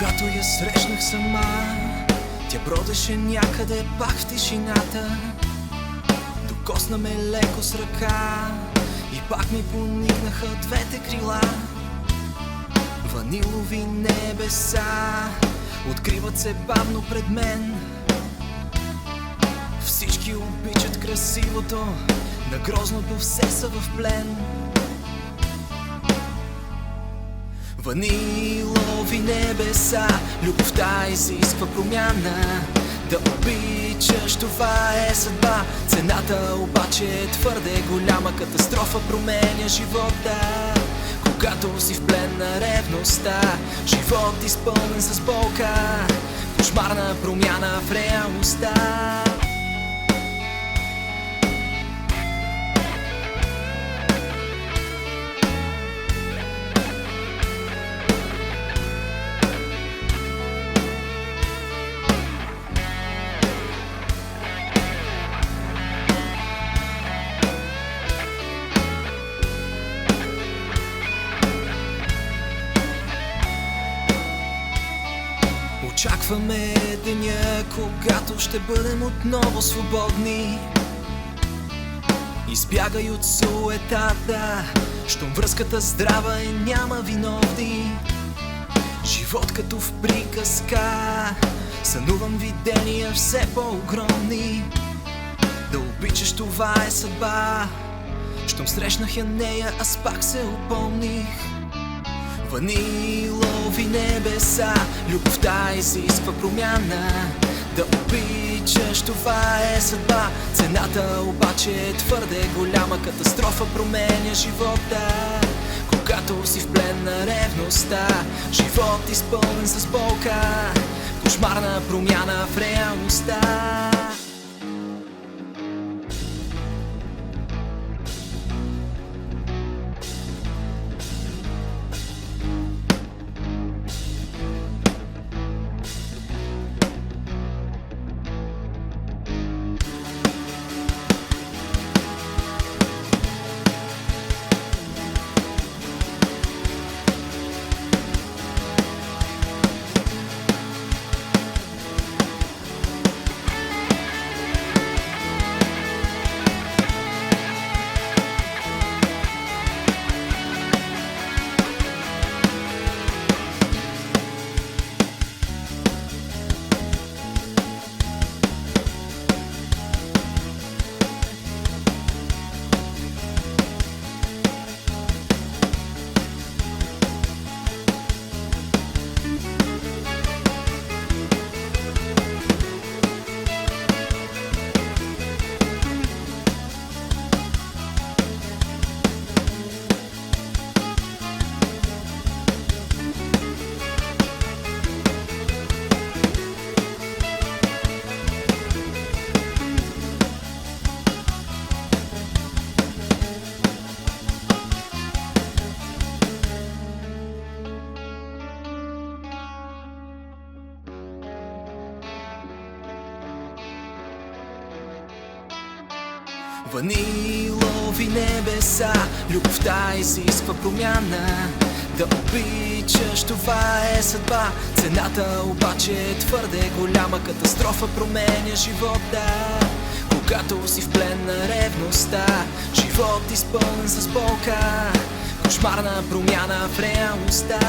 Когато я срещнах сама, тя бродеше някъде пак в тишината. Докосна ме леко с ръка и пак ми поникнаха двете крила. Ванилови небеса откриват се бавно пред мен. Всички обичат красивото, на грозното все са в плен. Ванилови небеса, любовта изисква промяна. Да обичаш, това е съдба, цената обаче е твърде голяма. Катастрофа променя живота, когато си в плен на ревността. Живот изпълнен с болка, кошмарна промяна в реалността. Очакваме деня, когато ще бъдем отново свободни. Избягай от суетата, щом връзката здрава и няма виновни. Живот като в приказка, сънувам видения все по-огромни. Да обичаш, това е съдба, щом срещнах я нея, аз пак се упомних. Ванилови небеса, любовта изисква промяна. Да обичаш, това е съдба, цената обаче е твърде голяма. Катастрофа променя живота, когато си в плен на ревността. Живот изпълнен с болка, кошмарна промяна в реалността. Ванилови небеса, любовта изисква промяна. Да обичаш, това е съдба, цената обаче е твърде голяма. Катастрофа променя живота, когато си в плен на ревността. Живот изпълнен с болка, кошмарна промяна в реалността.